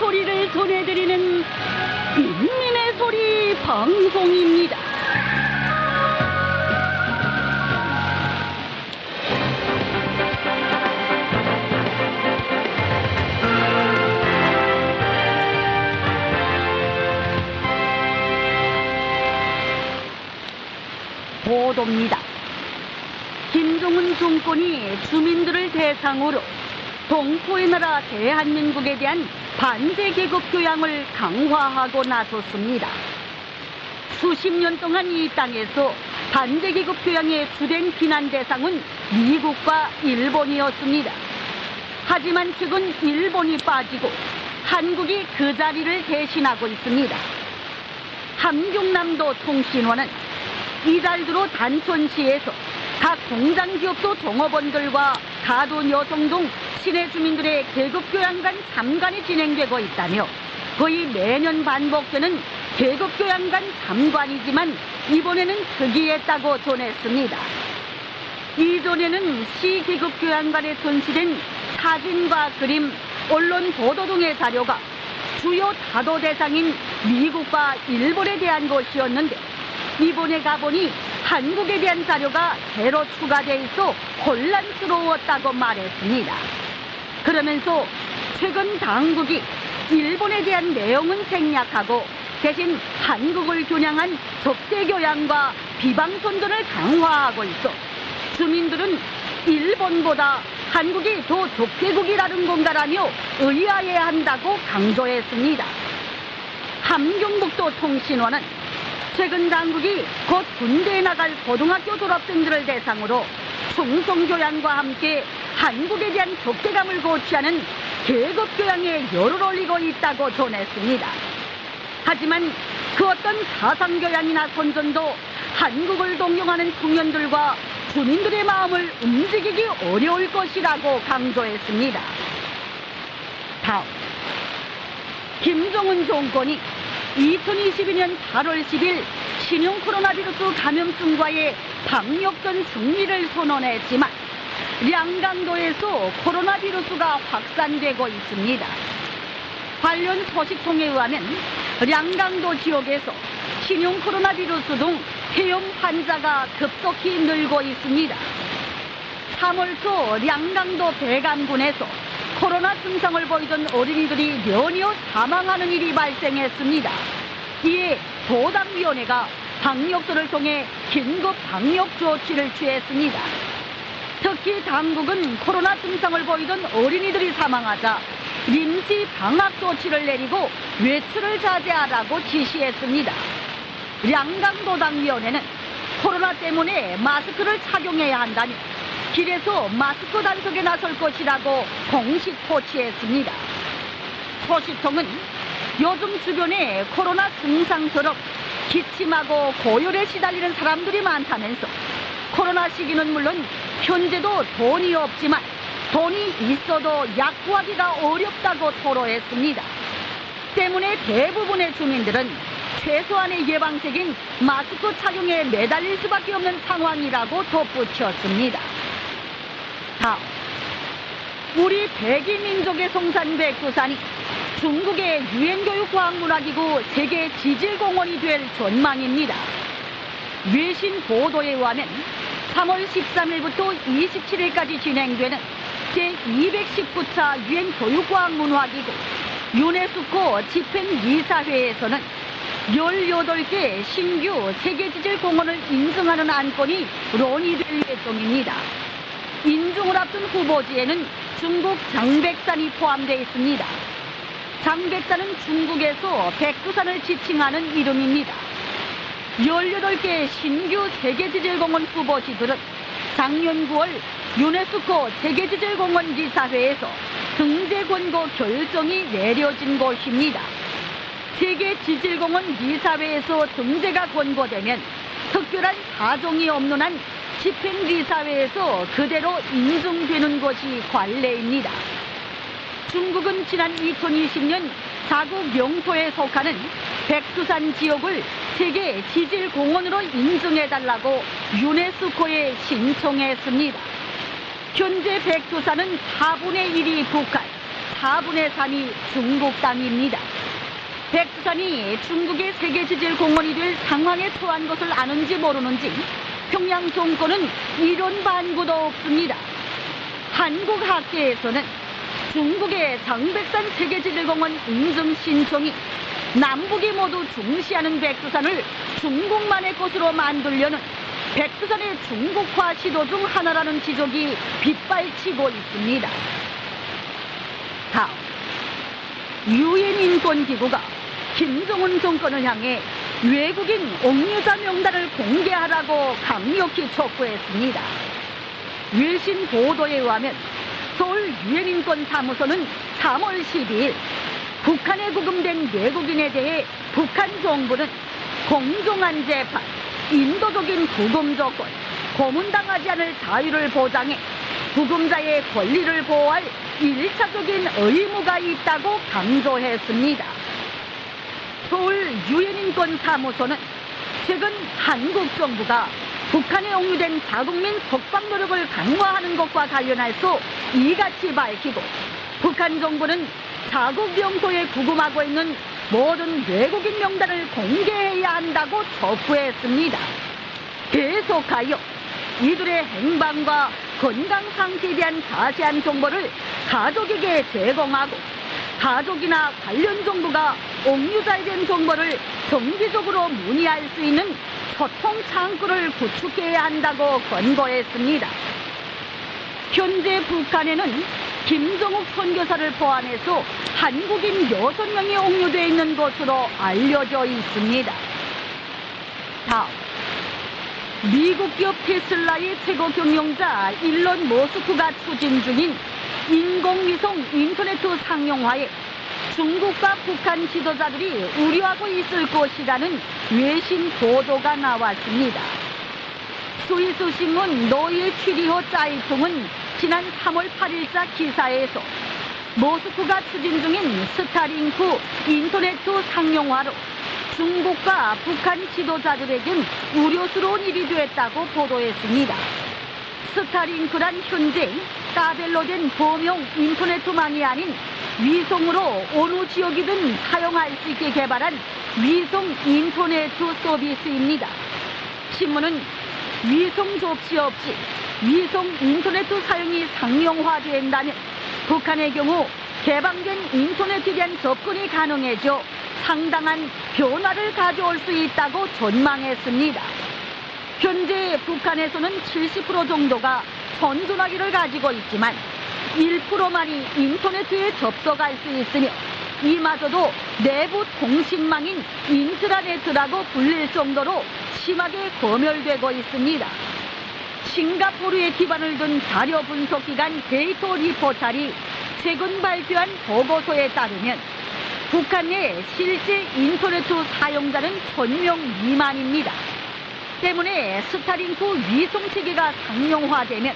소리를 전해드리는 인민의 소리 방송입니다. 보도입니다. 김정은 정권이 주민들을 대상으로 동포의 나라 대한민국에 대한 반대 계급 교양을 강화하고 나섰습니다. 수십 년 동안 이 땅에서 반대 계급 교양의 주된 비난 대상은 미국과 일본이었습니다. 하지만 최근 일본이 빠지고 한국이 그 자리를 대신하고 있습니다. 함경남도 통신원은 이달 들어 단천시에서 각 공장기업소 종업원들과 가돈 여성 등 시내 주민들의 계급교양 간 참관이 진행되고 있다며 거의 매년 반복되는 계급교양 간 참관이지만 이번에는 특이했다고 전했습니다. 이전에는 시 계급교양관에 전시된 사진과 그림, 언론 보도 등의 자료가 주요 다도 대상인 미국과 일본에 대한 것이었는데 이번에 가보니 한국에 대한 자료가 새로 추가돼 있어 혼란스러웠다고 말했습니다. 그러면서 최근 당국이 일본에 대한 내용은 생략하고 대신 한국을 겨냥한 적대교양과 비방선전을 강화하고 있어 주민들은 일본보다 한국이 더 적대국이라는 건가라며 의아해한다고 강조했습니다. 함경북도 통신원은 최근 당국이 곧 군대에 나갈 고등학교 졸업생들을 대상으로 충성교양과 함께 한국에 대한 적대감을 고취하는 계급교양에 열을 올리고 있다고 전했습니다. 하지만 그 어떤 사상교양이나 선전도 한국을 동경하는 청년들과 주민들의 마음을 움직이기 어려울 것이라고 강조했습니다. 다음, 김정은 정권이 2022년 8월 10일 신형 코로나 비루스 감염증과의 방역전 승리를 선언했지만 량강도에서 코로나 비루스가 확산되고 있습니다. 관련 소식통에 의하면 량강도 지역에서 신형 코로나 비루스 등 폐렴 환자가 급속히 늘고 있습니다. 3월 초 량강도 배감군에서 코로나 증상을 보이던 어린이들이 연이어 사망하는 일이 발생했습니다. 이에 도당위원회가 방역소를 통해 긴급 방역 조치를 취했습니다. 특히 당국은 코로나 증상을 보이던 어린이들이 사망하자臨時 방학 조치를 내리고 외출을 자제하라고 지시했습니다. 량강도당위원회는 코로나 때문에 마스크를 착용해야 한다니 길에서 마스크 단속에 나설 것이라고 공식 호치했습니다. 소식통은 요즘 주변에 코로나 증상처럼 기침하고 고열에 시달리는 사람들이 많다면서 코로나 시기는 물론 현재도 돈이 없지만 돈이 있어도 약 구하기가 어렵다고 토로했습니다. 때문에 대부분의 주민들은 최소한의 예방책인 마스크 착용에 매달릴 수밖에 없는 상황이라고 덧붙였습니다. 다음, 우리 백이 민족의 송산 백두산이 중국의 유엔교육과학문화기구 세계 지질공원이 될 전망입니다. 외신 보도에 의하면 3월 13일부터 27일까지 진행되는 제219차 유엔 교육과학문화기구 유네스코 집행이사회에서는 18개 신규 세계지질공원을 인증하는 안건이 논의될 예정입니다. 인증을 앞둔 후보지에는 중국 장백산이 포함되어 있습니다. 장백산은 중국에서 백두산을 지칭하는 이름입니다. 18개 신규 세계지질공원 후보지들은 작년 9월 유네스코 세계지질공원 이사회에서 등재 권고 결정이 내려진 것입니다. 세계지질공원 이사회에서 등재가 권고되면 특별한 사정이 없는 한 집행이사회에서 그대로 인증되는 것이 관례입니다. 중국은 지난 2020년 자국 영토에 속하는 백두산 지역을 세계 지질공원으로 인증해달라고 유네스코에 신청했습니다. 현재 백두산은 4분의 1이 북한, 4분의 3이 중국 땅입니다. 백두산이 중국의 세계지질 공원이 될 상황에 처한 것을 아는지 모르는지 평양 정권은 이런 반구도 없습니다. 한국 학계에서는 중국의 장백산 세계지질공원 인증 신청이 남북이 모두 중시하는 백두산을 중국만의 것으로 만들려는 백두산의 중국화 시도 중 하나라는 지적이 빗발치고 있습니다. 다음, 유엔 인권기구가 김정은 정권을 향해 외국인 옥류자 명단을 공개하라고 강력히 촉구했습니다. 외신 보도에 의하면 서울 유엔 인권사무소는 3월 12일 북한에 구금된 외국인에 대해 북한 정부는 공정한 재판, 인도적인 구금 조건, 고문당하지 않을 자유를 보장해 구금자의 권리를 보호할 1차적인 의무가 있다고 강조했습니다. 서울 유엔인권사무소는 최근 한국 정부가 북한에 옥류된 자국민 석방 노력을 강화하는 것과 관련해서 이같이 밝히고, 북한 정부는 자국 영토에 구금하고 있는 모든 외국인 명단을 공개해야 한다고 촉구했습니다. 계속하여 이들의 행방과 건강 상태에 대한 자세한 정보를 가족에게 제공하고, 가족이나 관련 정부가 옥류자에 대한 정보를 정기적으로 문의할 수 있는 소통 창구를 구축해야 한다고 권고했습니다. 현재 북한에는 김정욱 선교사를 포함해서 한국인 6명이 옥류되어 있는 것으로 알려져 있습니다. 다음, 미국 기업 테슬라의 최고 경영자 일론 머스크가 추진 중인 인공위성 인터넷 상용화에 중국과 북한 지도자들이 우려하고 있을 것이라는 외신 보도가 나왔습니다. 스위스 신문 노예 취리호 짜이통은 지난 3월 8일자 기사에서 머스크가 추진 중인 스타링크 인터넷 상용화로 중국과 북한 지도자들에겐 우려스러운 일이 됐다고 보도했습니다. 스타링크란 현재 까벨로 된 범용 인터넷망이 아닌 위성으로 어느 지역이든 사용할 수 있게 개발한 위성 인터넷 서비스입니다. 신문은 위성 접시 없이 위성 인터넷 사용이 상용화된다면 북한의 경우 개방된 인터넷에 대한 접근이 가능해져 상당한 변화를 가져올 수 있다고 전망했습니다. 현재 북한에서는 70% 정도가 선전화기를 가지고 있지만 1%만이 인터넷에 접속할 수 있으며, 이마저도 내부 통신망인 인트라네트라고 불릴 정도로 심하게 검열되고 있습니다. 싱가포르에 기반을 둔 자료 분석기관 데이터 리포탈이 최근 발표한 보고서에 따르면 북한 내 실제 인터넷 사용자는 1000명 미만입니다. 때문에 스타링크 위성체계가 상용화되면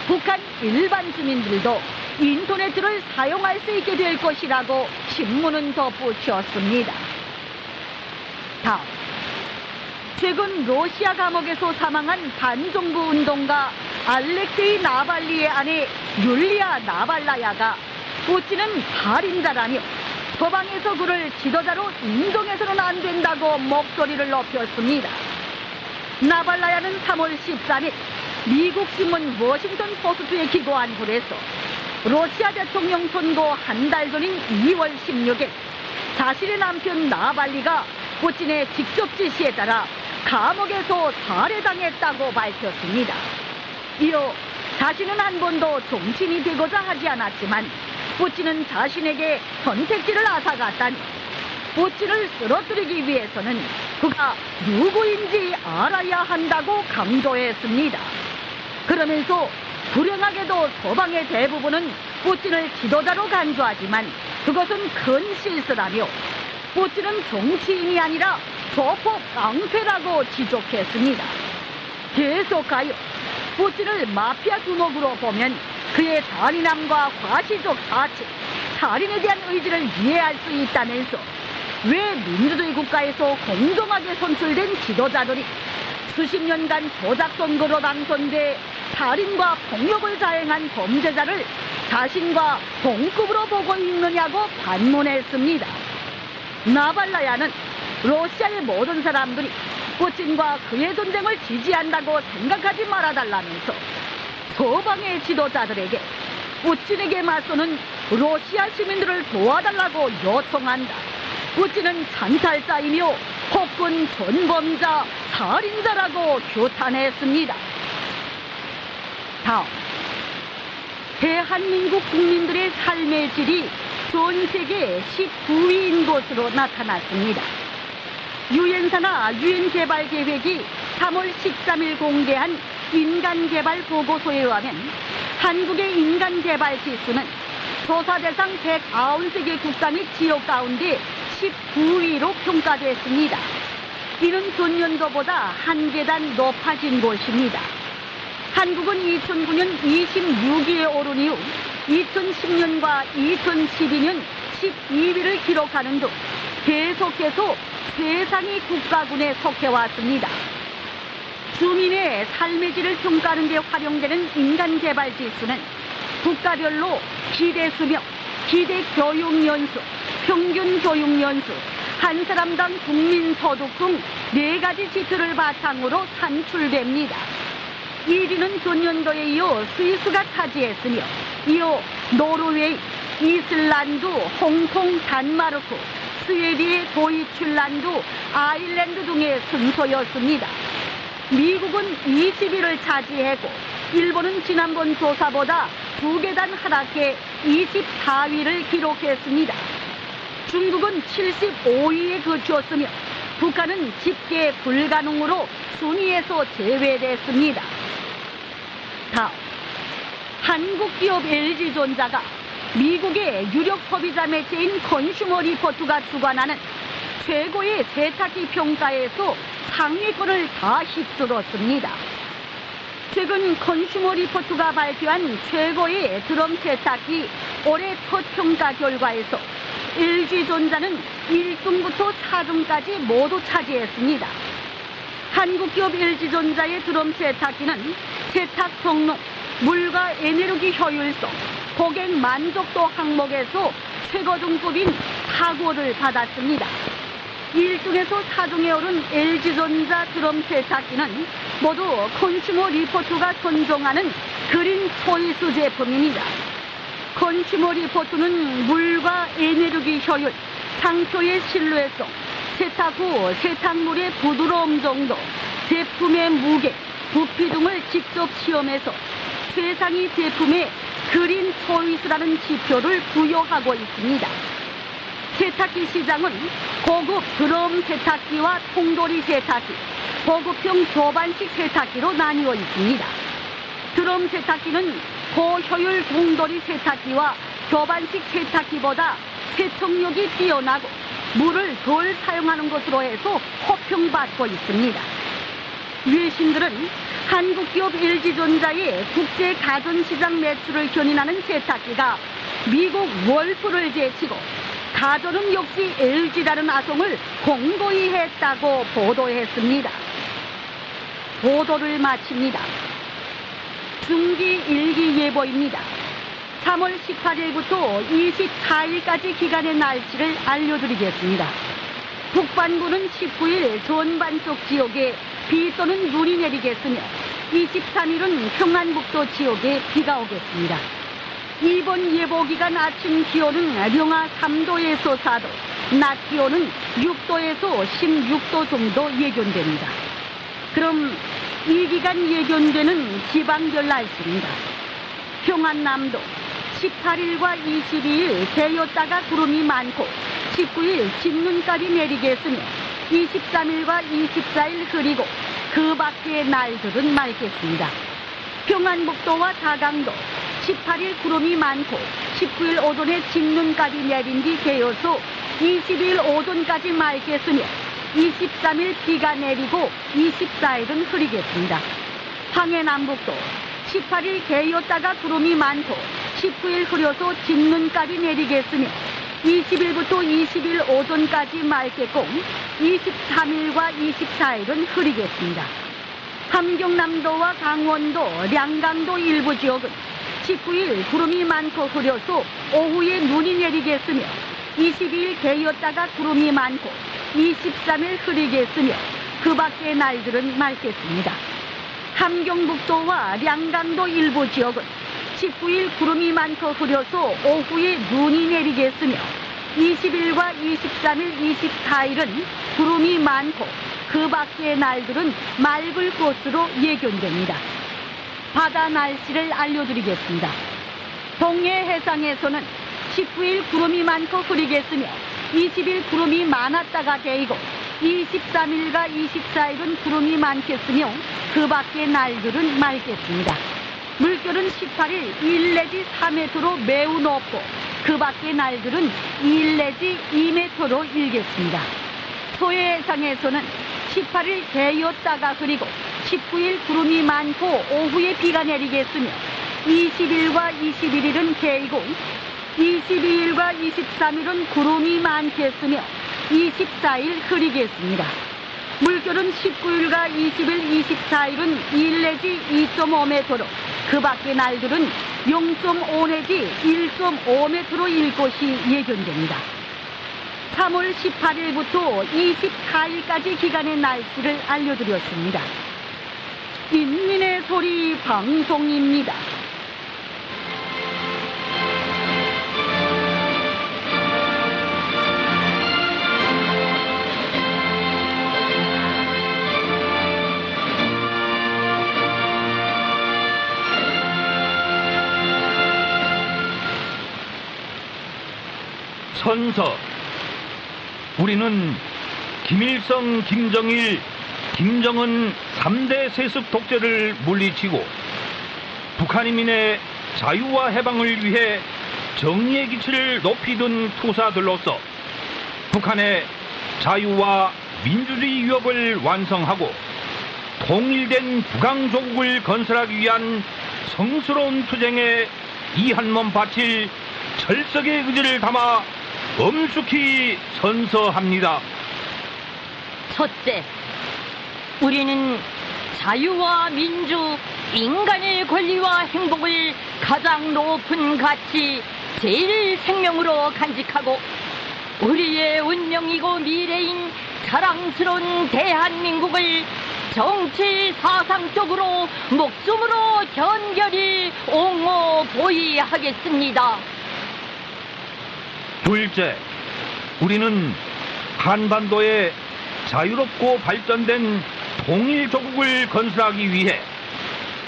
북한 일반 주민들도 인터넷을 사용할 수 있게 될 것이라고 신문은 덧붙였습니다. 다음, 최근 러시아 감옥에서 사망한 반정부 운동가 알렉세이 나발리의 아내 율리아 나발라야가 푸틴은 살인자라며 서방에서 그를 지도자로 인정해서는 안 된다고 목소리를 높였습니다. 나발라야는 3월 13일 미국 신문 워싱턴 포스트에 기고한 글에서 러시아 대통령 선거 한 달 전인 2월 16일 자신의 남편 나발리가 푸틴의 직접 지시에 따라 감옥에서 살해당했다고 밝혔습니다. 이어 자신은 한 번도 정치인이 되고자 하지 않았지만 푸틴은 자신에게 선택지를 앗아갔다니 푸틴을 쓰러뜨리기 위해서는 그가 누구인지 알아야 한다고 강조했습니다. 그러면서 불행하게도 서방의 대부분은 푸틴을 지도자로 간주하지만 그것은 큰 실수라며 푸틴은 정치인이 아니라 조폭 깡패라고 지적했습니다. 계속하여 푸틴을 마피아 두목으로 보면 그의 잔인함과 과시적 사치, 살인에 대한 의지를 이해할 수 있다면서 왜 민주주의 국가에서 공정하게 선출된 지도자들이 수십 년간 조작 선거로 당선돼 살인과 폭력을 자행한 범죄자를 자신과 동급으로 보고 있느냐고 반문했습니다. 나발라야는 러시아의 모든 사람들이 푸틴과 그의 전쟁을 지지한다고 생각하지 말아달라면서 서방의 지도자들에게 푸틴에게 맞서는 러시아 시민들을 도와달라고 요청한다. 푸틴은 찬탈자이며 폭군 전범자, 살인자라고 규탄했습니다. 다음, 대한민국 국민들의 삶의 질이 전 세계 19위인 것으로 나타났습니다. 유엔사나 유엔개발계획이 3월 13일 공개한 인간개발 보고서에 의하면 한국의 인간개발 지수는 조사 대상 193개 국가 및 지역 가운데 19위로 평가됐습니다. 이는 전년도보다 한 계단 높아진 것입니다. 한국은 2009년 26위에 오른 이후 2010년과 2012년 12위를 기록하는 등 계속해서 최상위 국가군에 속해왔습니다. 주민의 삶의 질을 평가하는 데 활용되는 인간개발지수는 국가별로 기대수명, 기대교육연수, 평균교육연수, 한 사람당 국민소득 등 4가지 지표를 바탕으로 산출됩니다. 1위는 전년도에 이어 스위스가 차지했으며 이어 노르웨이, 이슬란드, 홍콩, 단마르크, 스웨디의 도이출란드, 아일랜드 등의 순서였습니다. 미국은 20위를 차지했고 일본은 지난번 조사보다 2계단 하락해 24위를 기록했습니다. 중국은 75위에 그쳤으며 북한은 집계 불가능으로 순위에서 제외됐습니다. 다음, 한국 기업 LG전자가 미국의 유력 소비자 매체인 컨슈머 리포트가 주관하는 최고의 세탁기 평가에서 상위권을 다 휩쓸었습니다. 최근 컨슈머 리포트가 발표한 최고의 드럼 세탁기 올해 첫 평가 결과에서 LG전자는 1등부터 4등까지 모두 차지했습니다. 한국 기업 LG전자의 드럼 세탁기는 세탁 성능, 물과 에너지 효율성, 고객 만족도 항목에서 최고 등급인 4고를 받았습니다. 1등에서 4등에 오른 LG전자 드럼 세탁기는 모두 컨슈머 리포트가 선정하는 그린 초이스 제품입니다. 컨슈머 리포트는 물과 에너지 효율, 상표의 신뢰성, 세탁 후 세탁물의 부드러움 정도, 제품의 무게, 부피 등을 직접 시험해서 최상위 제품에 그린 초이스라는 지표를 부여하고 있습니다. 세탁기 시장은 고급 드럼 세탁기와 통돌이 세탁기, 고급형 조반식 세탁기로 나뉘어 있습니다. 드럼 세탁기는 고효율 통돌이 세탁기와 조반식 세탁기보다 세척력이 뛰어나고 물을 덜 사용하는 것으로 해서 호평받고 있습니다. 외신들은 한국 기업 LG전자의 국제 가전시장 매출을 견인하는 세탁기가 미국 월프를 제치고 가전은 역시 LG라는 아성을 공고히 했다고 보도했습니다. 보도를 마칩니다. 중기 일기 예보입니다. 3월 18일부터 24일까지 기간의 날씨를 알려드리겠습니다. 북반구는 19일 전반쪽 지역에 비 또는 눈이 내리겠으며 23일은 평안북도 지역에 비가 오겠습니다. 이번 예보기간 아침 기온은 영하 3도에서 4도, 낮 기온은 6도에서 16도 정도 예견됩니다. 그럼 이 기간 예견되는 지방별 날씨입니다. 평안남도 18일과 22일 개였다가 구름이 많고 19일 진눈까지 내리겠으며 23일과 24일 흐리고 그 밖의 날들은 맑겠습니다. 평안북도와 자강도 18일 구름이 많고 19일 오전에 진눈까지 내린 뒤 개어서 20일 오전까지 맑겠으며 23일 비가 내리고 24일은 흐리겠습니다. 황해남북도 18일 개였다가 구름이 많고 19일 흐려서 진눈까지 내리겠으며 20일부터 20일 오전까지 맑겠고 23일과 24일은 흐리겠습니다. 함경남도와 강원도, 량강도 일부 지역은 19일 구름이 많고 흐려서 오후에 눈이 내리겠으며 22일 개였다가 구름이 많고 23일 흐리겠으며 그 밖의 날들은 맑겠습니다. 함경북도와 량강도 일부 지역은 19일 구름이 많고 흐려서 오후에 눈이 내리겠으며 20일과 23일, 24일은 구름이 많고 그 밖의 날들은 맑을 것으로 예견됩니다. 바다 날씨를 알려드리겠습니다. 동해 해상에서는 19일 구름이 많고 흐리겠으며 20일 구름이 많았다가 데이고 23일과 24일은 구름이 많겠으며 그 밖의 날들은 맑겠습니다. 물결은 18일 1 내지 4m로 매우 높고 그 밖의 날들은 1 내지 2m로 일겠습니다. 서해해상에서는 18일 개였다가 흐리고 19일 구름이 많고 오후에 비가 내리겠으며 20일과 21일은 개이고 22일과 23일은 구름이 많겠으며 24일 흐리겠습니다. 물결은 19일과 20일, 24일은 1 내지 2.5m로 그 밖의 날들은 0.5 내지 1.5m로 일 것이 예견됩니다. 3월 18일부터 24일까지 기간의 날씨를 알려드렸습니다. 인민의 소리 방송입니다. 선서. 우리는 김일성, 김정일, 김정은 3대 세습 독재를 물리치고 북한인민의 자유와 해방을 위해 정의의 기치를 높이 든 투사들로서 북한의 자유와 민주주의 위협을 완성하고 통일된 북왕조국을 건설하기 위한 성스러운 투쟁에 이 한 몸 바칠 철석의 의지를 담아 엄숙히 선서합니다. 첫째, 우리는 자유와 민주, 인간의 권리와 행복을 가장 높은 가치, 제일 생명으로 간직하고 우리의 운명이고 미래인 자랑스러운 대한민국을 정치 사상적으로 목숨으로 견결히 옹호 보위하겠습니다. 둘째, 우리는 한반도의 자유롭고 발전된 통일조국을 건설하기 위해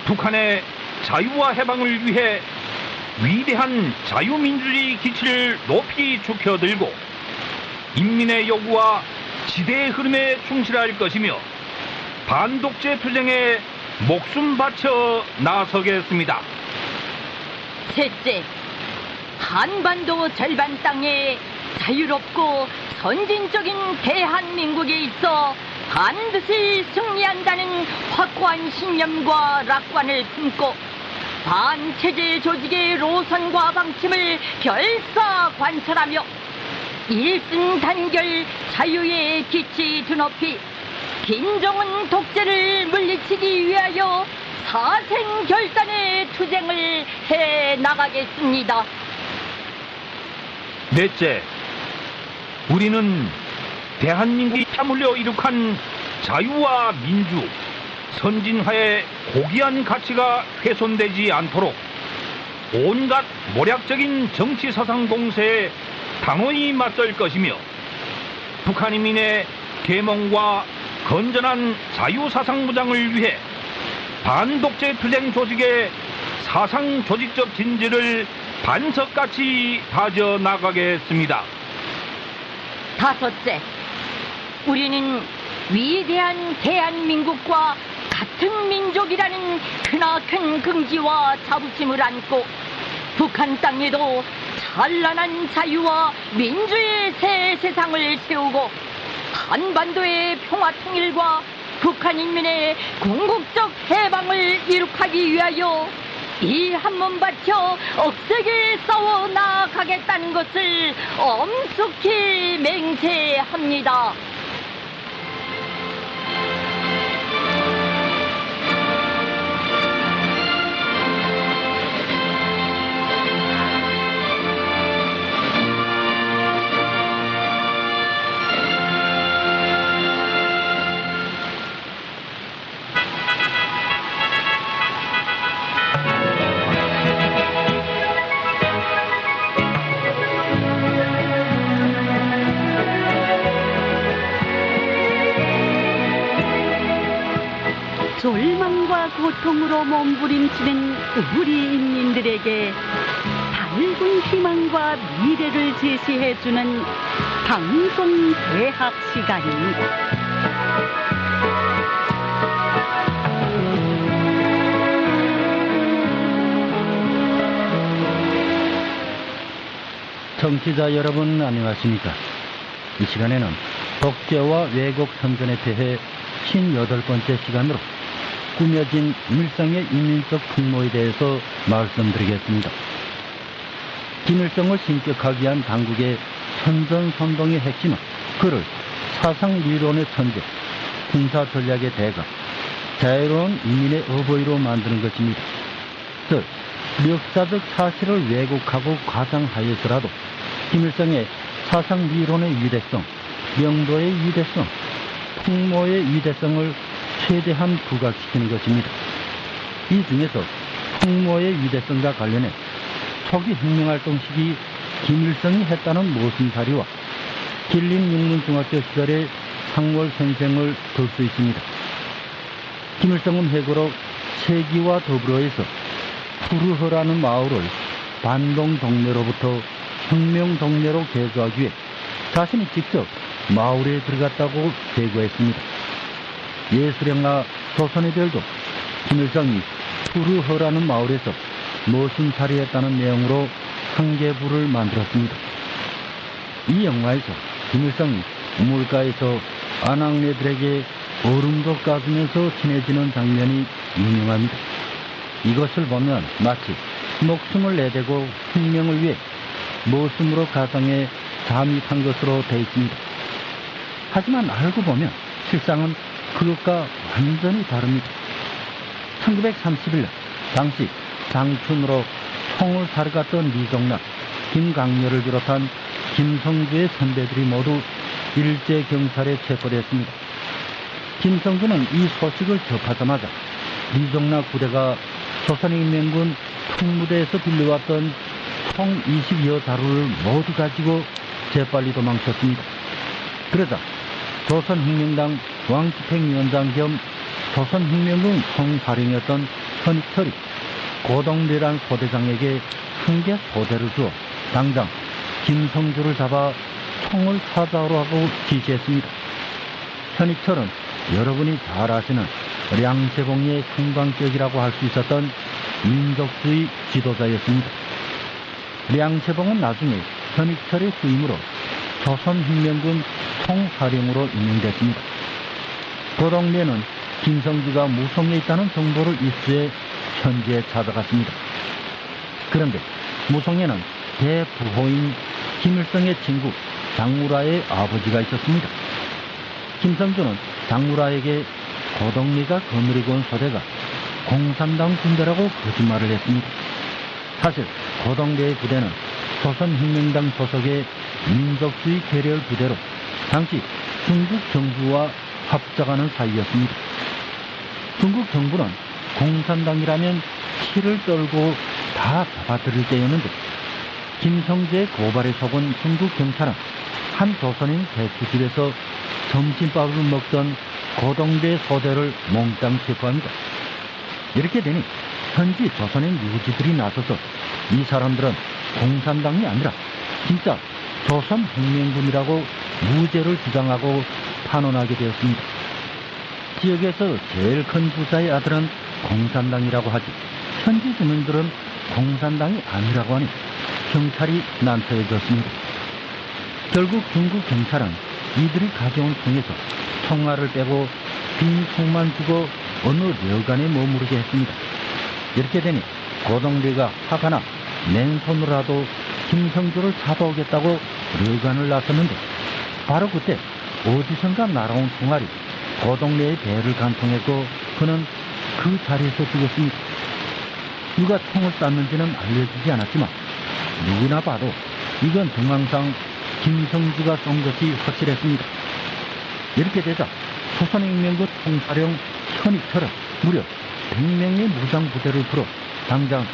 북한의 자유와 해방을 위해 위대한 자유민주주의 기치를 높이 죽혀들고 인민의 요구와 시대의 흐름에 충실할 것이며 반독재 투쟁에 목숨 바쳐 나서겠습니다. 셋째, 한반도 절반 땅에 자유롭고 선진적인 대한민국에 있어 반드시 승리한다는 확고한 신념과 낙관을 품고 반체제 조직의 노선과 방침을 결사 관철하며 일승 단결 자유의 기치 드높이 김정은 독재를 물리치기 위하여 사생결단의 투쟁을 해 나가겠습니다. 넷째, 우리는 대한민국이 참으려 이룩한 자유와 민주, 선진화의 고귀한 가치가 훼손되지 않도록 온갖 모략적인 정치 사상 공세에 당원히 맞설 것이며 북한인민의 계몽과 건전한 자유사상 무장을 위해 반독재 투쟁 조직의 사상 조직적 진지를 반석같이 다져나가겠습니다. 다섯째, 우리는 위대한 대한민국과 같은 민족이라는 크나큰 긍지와 자부심을 안고 북한 땅에도 찬란한 자유와 민주의 새 세상을 세우고 한반도의 평화 통일과 북한 인민의 궁극적 해방을 이룩하기 위하여 이 한 몸 바쳐 억세게 싸워 나가겠다는 것을 엄숙히 맹세합니다. 절망과 고통으로 몸부림치는 우리 인민들에게 밝은 희망과 미래를 제시해주는 방송 대학 시간입니다. 청취자 여러분 안녕하십니까? 이 시간에는 독재와 왜곡 선전에 대해 58번째 시간으로 꾸며진 김일성의 인민적 풍모에 대해서 말씀드리겠습니다. 김일성을 신격하기 위한 당국의 선전선동의 핵심은 그를 사상리론의 천재, 군사전략의 대가, 자유로운 인민의 어버이로 만드는 것입니다. 즉, 역사적 사실을 왜곡하고 과장하여서라도 김일성의 사상리론의 위대성, 명도의 위대성, 풍모의 위대성을 최대한 부각시키는 것입니다. 이 중에서 풍모의 위대성과 관련해 초기 혁명활동 시기 김일성이 했다는 모순사리와 길림육문중학교 시절의 상월 선생을 들 수 있습니다. 김일성은 회고록 세기와 더불어에서 푸르허라는 마을을 반동 동네로부터 혁명 동네로 개조하기 위해 자신이 직접 마을에 들어갔다고 제거했습니다. 예술영화 조선의 별도 김일성이 푸르허라는 마을에서 모순살이했다는 내용으로 한계부를 만들었습니다. 이 영화에서 김일성이 우물가에서 아낙네들에게 얼음도 까주면서 친해지는 장면이 유명합니다. 이것을 보면 마치 목숨을 내대고 혁명을 위해 모순으로 가상에 잠입한 것으로 되어 있습니다. 하지만 알고 보면 실상은 그것과 완전히 다릅니다. 1931년 당시 장춘으로 총을 사러 갔던 리종락, 김강렬을 비롯한 김성주의 선배들이 모두 일제 경찰에 체포됐습니다. 김성주는 이 소식을 접하자마자 리종락 부대가 조선혁명군 특무대에서 빌려왔던 총 22여 자루를 모두 가지고 재빨리 도망쳤습니다. 그러자 조선혁명당 왕집행위원장 겸 조선혁명군 총사령이었던 현익철이 고동대란 소대장에게 한 개 소대를 주어 당장 김성주를 잡아 총을 사자로 하고 지시했습니다. 현익철은 여러분이 잘 아시는 량세봉의 성광격이라고 할 수 있었던 민족주의 지도자였습니다. 량세봉은 나중에 현익철의 후임으로 조선혁명군 총사령으로 임명됐습니다. 고동래는 김성주가 무성에 있다는 정보를 입수해 현지에 찾아갔습니다. 그런데 무성에는 대부호인 김일성의 친구 장무라의 아버지가 있었습니다. 김성주는 장무라에게 고동리가 거느리고 온 소대가 공산당 군대라고 거짓말을 했습니다. 사실 고동리의 부대는 조선혁명당 소속의 민족주의 계열 부대로 당시 중국 정부와 합작하는 사이였습니다. 중국 정부는 공산당이라면 치를 떨고 다 잡아들일 때였는데 김성주의 고발에 속은 중국 경찰은 한 조선인 대추집에서 점심밥을 먹던 고동대 소대를 몽땅 체포합니다. 이렇게 되니 현지 조선인 유지들이 나서서 이 사람들은 공산당이 아니라 진짜 조선혁명군이라고 무죄를 주장하고 탄원하게 되었습니다. 지역에서 제일 큰 부자의 아들은 공산당이라고 하지 현지 주민들은 공산당이 아니라고 하니 경찰이 난처해졌습니다. 결국 중국 경찰은 이들이 가져온 총에서 총알을 빼고 빈 총만 주고 어느 려간에 머무르게 했습니다. 이렇게 되니 고동리가 화가 나 맨손으로라도 김성주를 잡아오겠다고 려간을 나섰는데 바로 그때 어디선가 날아온 총알이 고동리의 배를 간통했고 그는 그 자리에서 죽었습니다. 누가 총을 쐈는지는 알려지지 않았지만 누구나 봐도 이건 동항상 김성주가 쏜 것이 확실했습니다. 이렇게 되자 조선혁명군 총사령 현익철은 무려 100명의 무장부대를 풀어 당장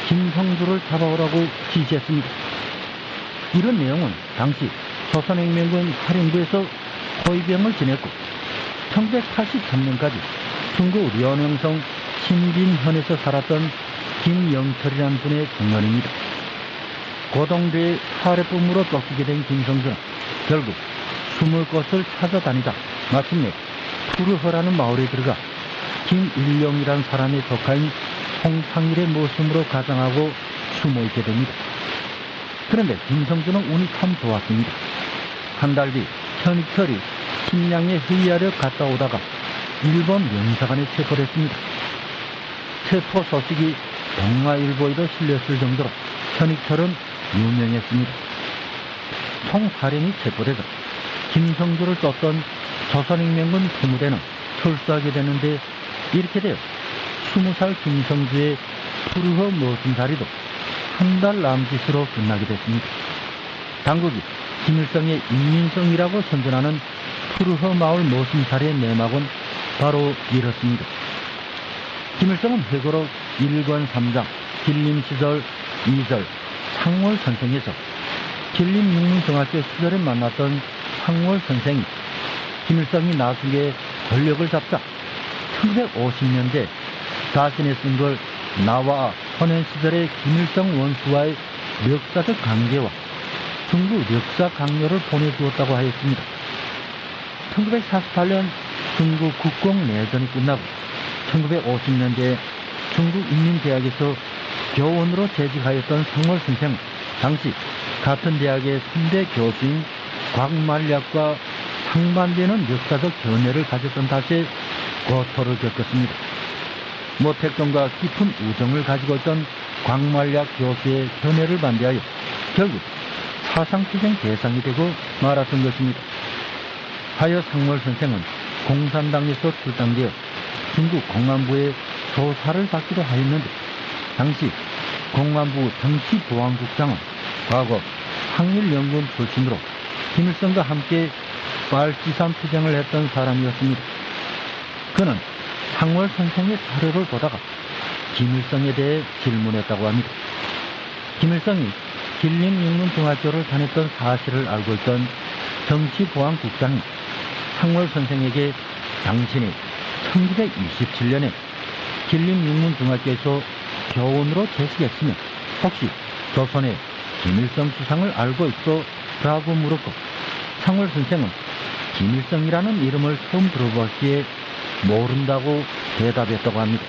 김성주를 잡아오라고 지시했습니다. 이런 내용은 당시 조선혁명군 사령부에서 호위병을 지냈고 1983년까지 중국 련영성 신빈현에서 살았던 김영철이라는 분의 증언입니다. 고동대의 사례품으로 쫓기게 된 김성준은 결국 숨을 곳을 찾아다니다 마침내 푸르허라는 마을에 들어가 김일령이라는 사람의 조카인 홍상일의 모습으로 가장하고 숨어있게 됩니다. 그런데 김성준은 운이 참 좋았습니다. 한 달 뒤 현익철이 심양에 회의하러 갔다 오다가 일본 영사관에 체포됐습니다. 체포 소식이 동아일보에도 실렸을 정도로 현익철은 유명했습니다. 총 4령이 체포돼서 김성주를 쫓던 조선혁명군 부무대는 철수하게 되는데 이렇게 되어 20살 김성주의 푸르허 모순살이도 한 달 남짓으로 끝나게 됐습니다. 당국이 김일성의 인민성이라고 선전하는 푸르허 마을 모순살의 내막은 바로 이렇습니다. 김일성은 회고록 1권 3장 길림시절 2절 상월 선생에서 길림육문중학교 시절에 만났던 상월 선생이 김일성이 나중에 권력을 잡자 1950년대 자신의 쓴 걸 나와 소년 시절의 김일성 원수와의 역사적 관계와 중국 역사 강요를 보내주었다고 하였습니다. 1948년 중국 국공내전이 끝나고 1950년대 중국인민대학에서 교원으로 재직하였던 상월 선생은 당시 같은 대학의 3대 교수인 곽만략과 상반되는 역사적 견해를 가졌던 탓에 고초를 겪었습니다. 모택동과 깊은 우정을 가지고 있던 곽만략 교수의 견해를 반대하여 결국 사상투쟁 대상이 되고 말았던 것입니다. 하여 상월 선생은 공산당에서 출당되어 중국 공안부의 조사를 받기도 하였는데 당시 공안부 정치보안국장은 과거 항일연군 출신으로 김일성과 함께 빨치산 투쟁을 했던 사람이었습니다. 그는 상월 선생의 사료를 보다가 김일성에 대해 질문했다고 합니다. 김일성이 길림육문중학교를 다녔던 사실을 알고 있던 정치보안국장이 상월 선생에게 당신이 1927년에 길림육문중학교에서 교원으로 재직했으면 혹시 조선의 김일성 수상을 알고 있어? 라고 물었고 상월 선생은 김일성이라는 이름을 처음 들어보기에 모른다고 대답했다고 합니다.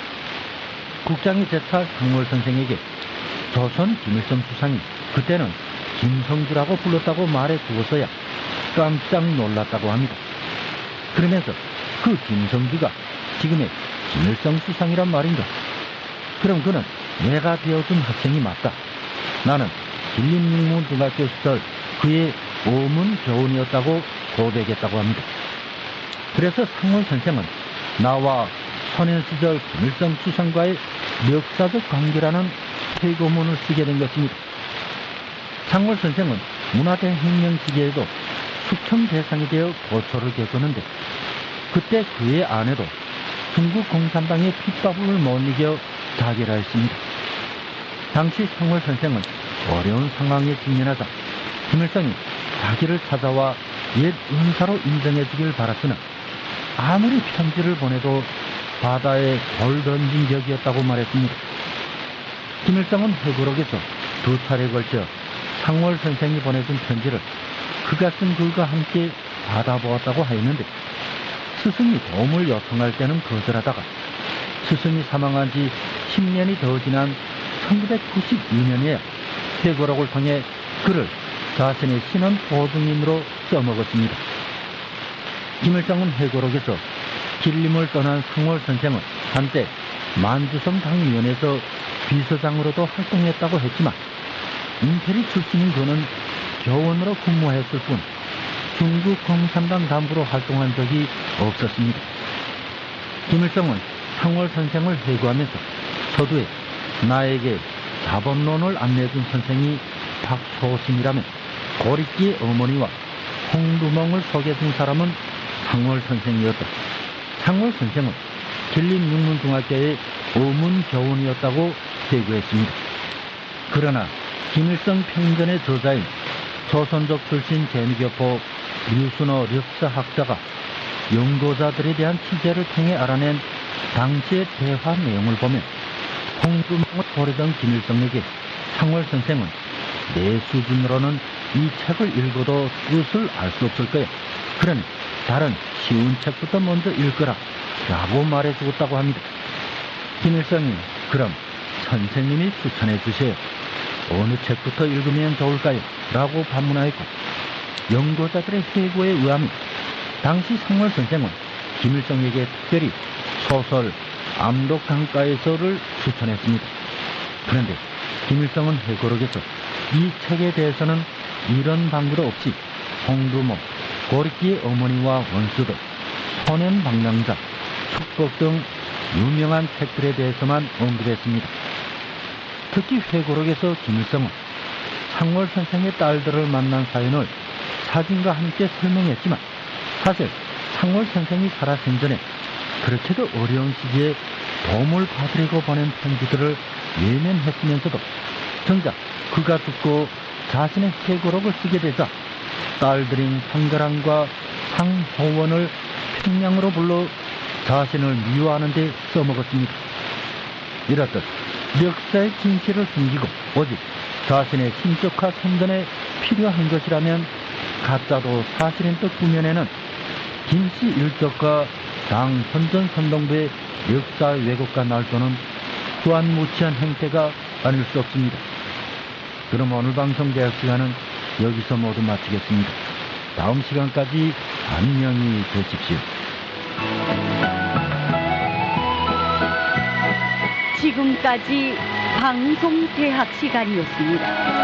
국장이 재차 상월 선생에게 조선 김일성 수상이 그때는 김성주라고 불렀다고 말해 주었어야 깜짝 놀랐다고 합니다. 그러면서 그 김성주가 지금의 김일성 수상이란 말인가? 그럼 그는 내가 되어준 학생이 맞다. 나는 길림육문중학교 시절 그의 오문 교원이었다고 고백했다고 합니다. 그래서 상월 선생은 나와 소년 시절 김일성 수상과의 역사적 관계라는 퇴고문을 쓰게 된 것입니다. 상월 선생은 문화대혁명 시기에도 숙청 대상이 되어 고초를 겪었는데 그때 그의 아내도 중국 공산당의 핍박을 못 이겨 자결하였습니다. 당시 상월 선생은 어려운 상황에 직면하자 김일성이 자기를 찾아와 옛 은사로 인정해주길 바랐으나 아무리 편지를 보내도 바다에 돌 던진 격이었다고 말했습니다. 김일성은 회고록에서 2차례에 걸쳐 상월 선생이 보내준 편지를 그가 쓴 글과 함께 받아보았다고 하였는데 스승이 도움을 요청할 때는 거절하다가 스승이 사망한 지 10년이 더 지난 1992년에 회고록을 통해 그를 자신의 신원 보증인으로 써먹었습니다. 김일성은 회고록에서 길림을 떠난 상월 선생은 한때 만주성 당위원회에서 비서장으로도 활동했다고 했지만 임페리 출신인 그는 교원으로 근무했을 뿐 중국 공산당 간부로 활동한 적이 없었습니다. 김일성은 상월 선생을 회고하면서 서두에 나에게 자본론을 안내해준 선생이 박소심이라면 고리끼의 어머니와 홍두멍을 소개해준 사람은 상월 선생이었다. 상월 선생은 길림육문중학교의 오문 교원이었다고 회고했습니다. 그러나 김일성 평전의 저자인 조선족 출신 재미교포 류순호 역사학자가 연고자들에 대한 취재를 통해 알아낸 당시의 대화 내용을 보면 홍두망을 고르던 김일성에게 상월 선생은 내 수준으로는 이 책을 읽어도 뜻을 알 수 없을 거야. 그러니 다른 쉬운 책부터 먼저 읽거라 라고 말해주었다고 합니다. 김일성이 그럼 선생님이 추천해 주세요. 어느 책부터 읽으면 좋을까요? 라고 반문하였고 연구자들의 회고에 의하면 당시 상월 선생은 김일성에게 특별히 소설 암독강가에서를 추천했습니다. 그런데 김일성은 회고록에서 이 책에 대해서는 이런 방구도 없이 홍두모, 고리끼의 어머니와 원수들, 소년방랑자, 축복 등 유명한 책들에 대해서만 언급했습니다. 특히 회고록에서 김일성은 상월 선생의 딸들을 만난 사연을 사진과 함께 설명했지만 사실 상월 선생이 살아생 전에 그렇게도 어려운 시기에 도움을 받으려고 보낸 편지들을 외면했으면서도 정작 그가 죽고 자신의 회고록을 쓰게 되자 딸들인 상가랑과 상호원을 평양으로 불러 자신을 미워하는 데 써먹었습니다. 이렇듯 역사의 진실을 숨기고 오직 자신의 신적화 선전에 필요한 것이라면 가짜도 사실인 뜻 꾸며내는 김씨 일족과 당 선전선동부의 역사 왜곡과 날조는 후안무치한 행태가 아닐 수 없습니다. 그럼 오늘 방송 대학 시간은 여기서 모두 마치겠습니다. 다음 시간까지 안녕히 계십시오. 지금까지 방송 대학 시간이었습니다.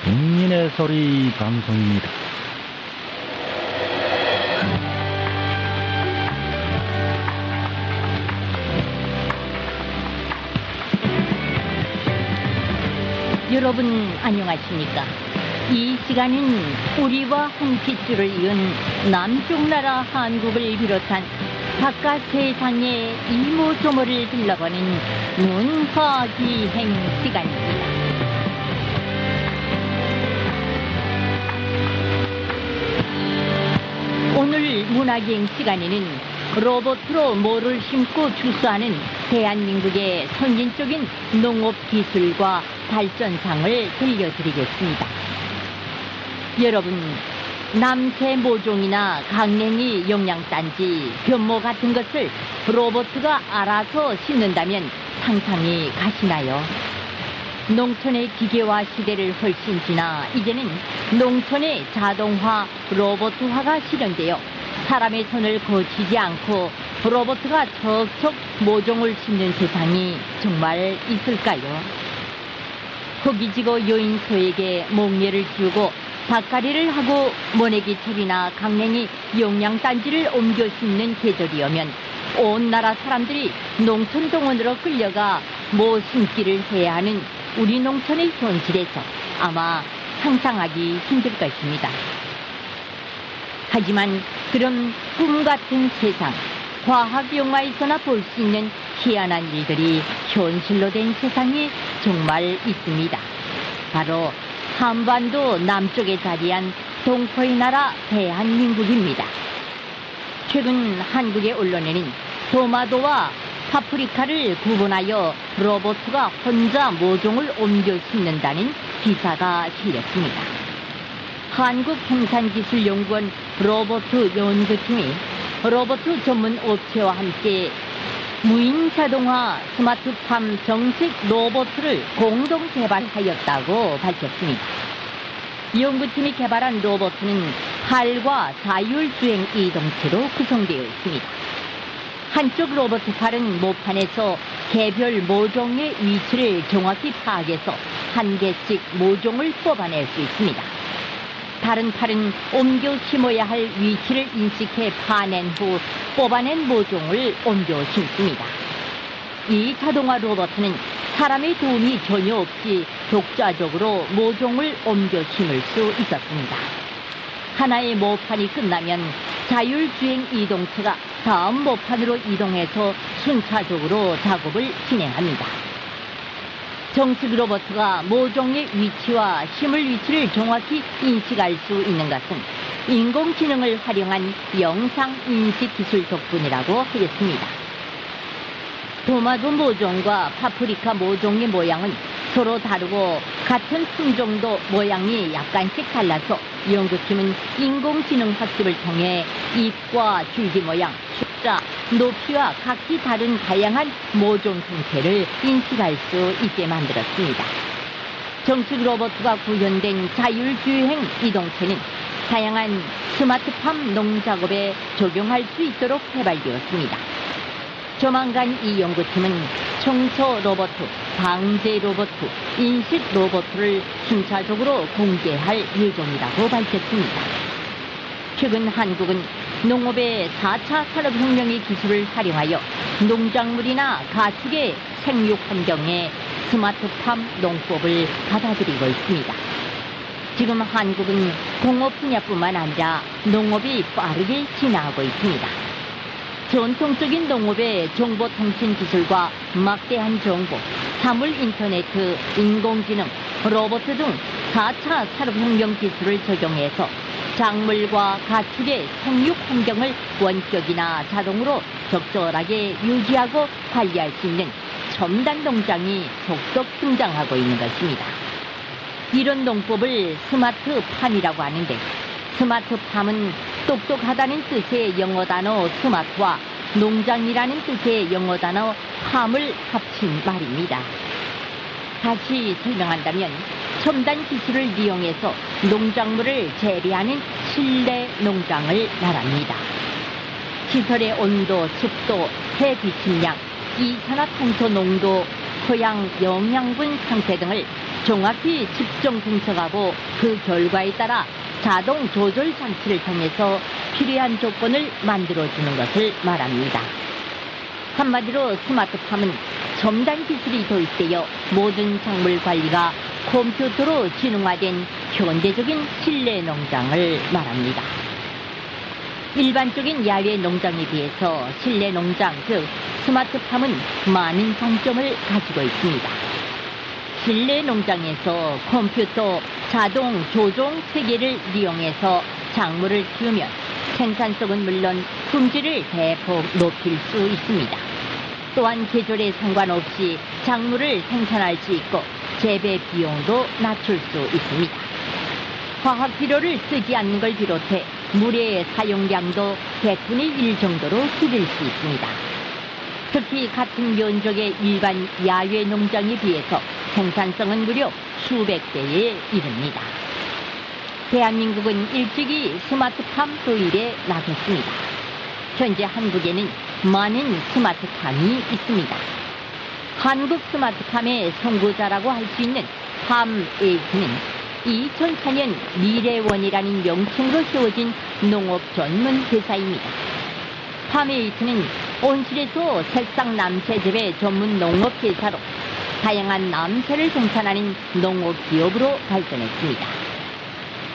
국민의 소리 방송입니다. 여러분 안녕하십니까? 이 시간은 우리와 한 핏줄을 이은 남쪽 나라 한국을 비롯한 바깥 세상의 이모저모를 빌려보는 문화기행 시간입니다. 오늘 문화기행 시간에는 로봇으로 모를 심고 추수하는 대한민국의 선진적인 농업기술과 발전상을 들려드리겠습니다. 여러분, 남새 모종이나 강냉이 영양단지, 변모 같은 것을 로봇가 알아서 심는다면 상상이 가시나요? 농촌의 기계화 시대를 훨씬 지나 이제는 농촌의 자동화, 로봇화가 실현되어 사람의 손을 거치지 않고 로봇가 척척 모종을 심는 세상이 정말 있을까요? 호기지고 여인소에게 목례를 지우고 밭갈이를 하고 모내기철이나 강냉이 영양단지를 옮겨 심는 계절이 오면 온 나라 사람들이 농촌 동원으로 끌려가 모 심기를 해야 하는 우리 농촌의 현실에서 아마 상상하기 힘들 것입니다. 하지만 그런 꿈 같은 세상, 과학 영화에서나 볼 수 있는 희한한 일들이 현실로 된 세상이 정말 있습니다. 바로 한반도 남쪽에 자리한 동포의 나라 대한민국입니다. 최근 한국의 언론에는 도마도와 파프리카를 구분하여 로봇가 혼자 모종을 옮겨 심는다는 기사가 실렸습니다. 한국생산기술연구원 로봇 연구팀이 로봇 전문 업체와 함께 무인 자동화 스마트팜 정식 로봇을 공동 개발하였다고 밝혔습니다. 연구팀이 개발한 로봇은 팔과 자율주행 이동체로 구성되어 있습니다. 한쪽 로봇 팔은 모판에서 개별 모종의 위치를 정확히 파악해서 한 개씩 모종을 뽑아낼 수 있습니다. 다른 팔은 옮겨 심어야 할 위치를 인식해 파낸 후 뽑아낸 모종을 옮겨 심습니다. 이 자동화 로봇은 사람의 도움이 전혀 없이 독자적으로 모종을 옮겨 심을 수 있었습니다. 하나의 모판이 끝나면 자율주행 이동체가 다음 모판으로 이동해서 순차적으로 작업을 진행합니다. 정식 로봇가 모종의 위치와 심을 위치를 정확히 인식할 수 있는 것은 인공지능을 활용한 영상인식 기술 덕분이라고 하겠습니다. 도마도 모종과 파프리카 모종의 모양은 서로 다르고 같은 품종도 모양이 약간씩 달라서 연구팀은 인공지능 학습을 통해 잎과 줄기 모양, 숫자, 높이와 각기 다른 다양한 모종 형태를 인식할 수 있게 만들었습니다. 정식 로봇과 구현된 자율주행 이동체는 다양한 스마트팜 농작업에 적용할 수 있도록 개발되었습니다. 조만간 이 연구팀은 청소 로봇, 방제 로봇, 인식 로봇을 순차적으로 공개할 예정이라고 밝혔습니다. 최근 한국은 농업의 4차 산업혁명의 기술을 활용하여 농작물이나 가축의 생육 환경에 스마트팜 농법을 받아들이고 있습니다. 지금 한국은 공업 분야뿐만 아니라 농업이 빠르게 진화하고 있습니다. 전통적인 농업의 정보통신 기술과 막대한 정보, 사물 인터네트, 인공지능, 로봇 등 4차 산업혁명 기술을 적용해서 작물과 가축의 생육 환경을 원격이나 자동으로 적절하게 유지하고 관리할 수 있는 첨단 농장이 속속 등장하고 있는 것입니다. 이런 농법을 스마트팜이라고 하는데, 스마트팜은 똑똑하다는 뜻의 영어 단어 스마트와 농장이라는 뜻의 영어 단어 팜을 합친 말입니다. 다시 설명한다면 첨단 기술을 이용해서 농작물을 재배하는 실내 농장을 말합니다. 시설의 온도, 습도, 해 비침량, 이산화탄소 농도, 토양 영양분 상태 등을 정확히 집중 분석하고 그 결과에 따라 자동 조절 장치를 통해서 필요한 조건을 만들어주는 것을 말합니다. 한마디로 스마트팜은 첨단 기술이 도입되어 모든 작물 관리가 컴퓨터로 지능화된 현대적인 실내 농장을 말합니다. 일반적인 야외 농장에 비해서 실내 농장, 즉 스마트팜은 많은 장점을 가지고 있습니다. 실내 농장에서 컴퓨터 자동 조종 체계를 이용해서 작물을 키우면 생산성은 물론 품질을 대폭 높일 수 있습니다. 또한 계절에 상관없이 작물을 생산할 수 있고 재배 비용도 낮출 수 있습니다. 화학 비료를 쓰지 않는 걸 비롯해 물의 사용량도 100분의 1 정도로 줄일 수 있습니다. 특히 같은 면적의 일반 야외 농장에 비해서 생산성은 무려 수백 배에 이릅니다. 대한민국은 일찍이 스마트팜 도입에 나섰습니다. 현재 한국에는 많은 스마트팜이 있습니다. 한국 스마트팜의 선구자라고 할 수 있는 팜8는 2004년 미래원이라는 명칭으로 세워진 농업 전문 회사입니다. 팜8는 온실에서 새싹 남새 재배 전문 농업 회사로 다양한 남새를 생산하는 농업 기업으로 발전했습니다.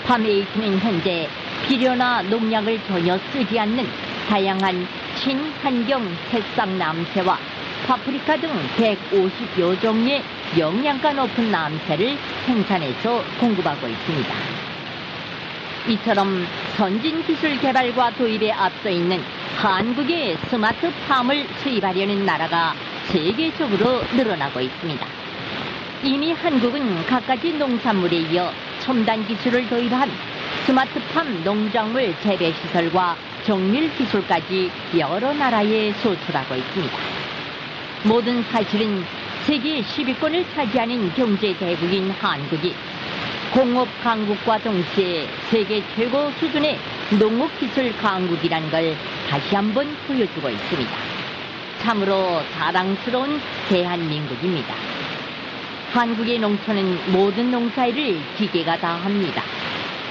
팜8는 현재 비료나 농약을 전혀 쓰지 않는 다양한 친환경 새싹 남새와 파프리카 등 150여 종의 영양가 높은 남새를 생산해서 공급하고 있습니다. 이처럼 선진 기술 개발과 도입에 앞서 있는 한국의 스마트팜을 수입하려는 나라가 세계적으로 늘어나고 있습니다. 이미 한국은 갖가지 농산물에 이어 첨단 기술을 도입한 스마트팜 농작물 재배 시설과 정밀 기술까지 여러 나라에 소출하고 있습니다. 모든 사실은 세계 10위권을 차지하는 경제 대국인 한국이 공업 강국과 동시에 세계 최고 수준의 농업 기술 강국이라는 걸 다시 한번 보여주고 있습니다. 참으로 자랑스러운 대한민국입니다. 한국의 농촌은 모든 농사일을 기계가 다 합니다.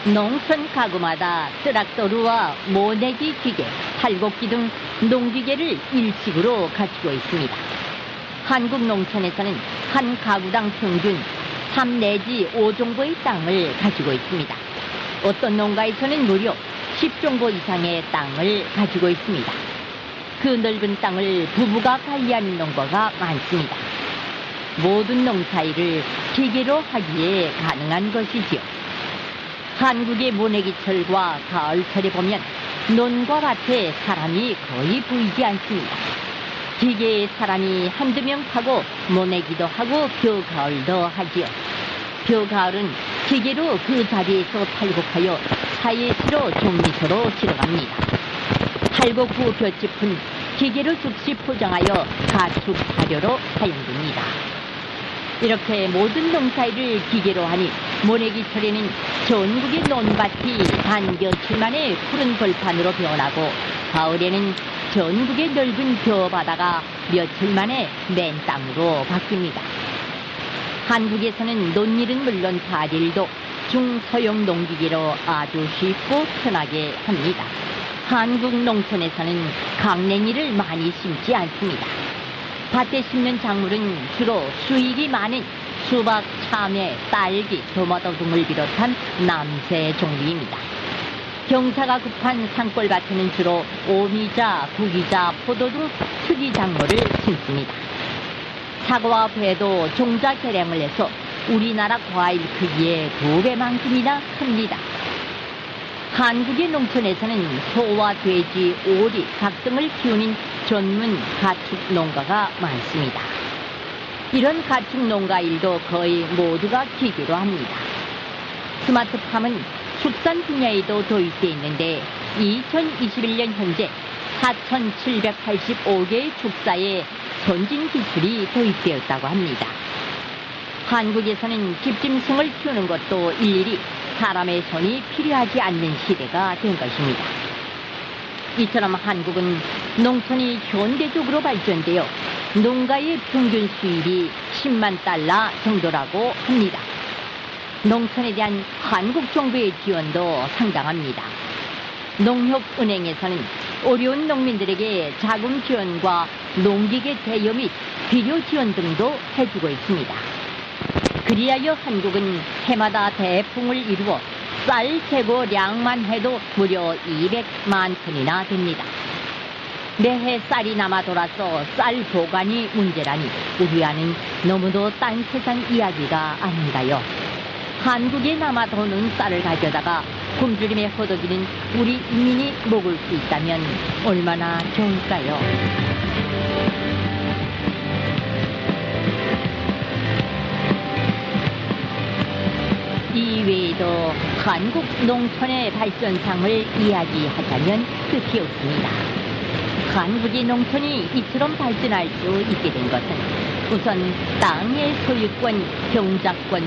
농촌 가구마다 트랙터루와 모내기 기계, 탈곡기 등 농기계를 일식으로 갖추고 있습니다. 한국 농촌에서는 한 가구당 평균 3 내지 5종보의 땅을 가지고 있습니다. 어떤 농가에서는 무려 10종보 이상의 땅을 가지고 있습니다. 그 넓은 땅을 부부가 관리하는 농가가 많습니다. 모든 농사일을 기계로 하기에 가능한 것이지요. 한국의 모내기철과 가을철에 보면 논과 밭에 사람이 거의 보이지 않습니다. 기계에 사람이 한두 명 타고 모내기도 하고 벼가을도 하지요. 벼가을은 기계로 그 자리에서 탈곡하여 사예시로 종미소로 실어갑니다. 탈곡 후 볏짚은 기계로 즉시 포장하여 가축 사료로 사용됩니다. 이렇게 모든 농사일을 기계로 하니 모내기철에는 전국의 논밭이 단 며칠 만에 푸른 벌판으로 변하고 가을에는 전국의 넓은 벼바다가 며칠 만에 맨 땅으로 바뀝니다. 한국에서는 논일은 물론 밭일도 중서용 농기계로 아주 쉽고 편하게 합니다. 한국 농촌에서는 강냉이를 많이 심지 않습니다. 밭에 심는 작물은 주로 수익이 많은 수박, 참외, 딸기, 토마토 등을 비롯한 남새 종류입니다. 경사가 급한 산골밭에는 주로 오미자, 구기자, 포도 등 특이 작물을 심습니다. 사과와 배도 종자 개량을 해서 우리나라 과일 크기의 2배만큼이나 큽니다. 한국의 농촌에서는 소와 돼지, 오리, 닭 등을 키우는 전문 가축 농가가 많습니다. 이런 가축 농가 일도 거의 모두가 기계로 합니다. 스마트팜은 축산 분야에도 도입되어 있는데 2021년 현재 4,785개의 축사에 선진 기술이 도입되었다고 합니다. 한국에서는 집짐승을 키우는 것도 일일이 사람의 손이 필요하지 않는 시대가 된 것입니다. 이처럼 한국은 농촌이 현대적으로 발전되어 농가의 평균 수입이 10만 달러 정도라고 합니다. 농촌에 대한 한국 정부의 지원도 상당합니다. 농협은행에서는 어려운 농민들에게 자금 지원과 농기계 대여 및 비료 지원 등도 해주고 있습니다. 그리하여 한국은 해마다 대풍을 이루어 쌀 재고량만 해도 무려 200만 톤이나 됩니다. 매해 쌀이 남아 돌아서 쌀 보관이 문제라니 우리와는 너무도 딴 세상 이야기가 아닌가요? 한국에 남아 도는 쌀을 가져다가 굶주림에 허덕이는 우리 인민이 먹을 수 있다면 얼마나 좋을까요? 이 외에도 한국 농촌의 발전상을 이야기하자면 끝이 없습니다. 한국의 농촌이 이처럼 발전할 수 있게 된 것은 우선 땅의 소유권, 경작권,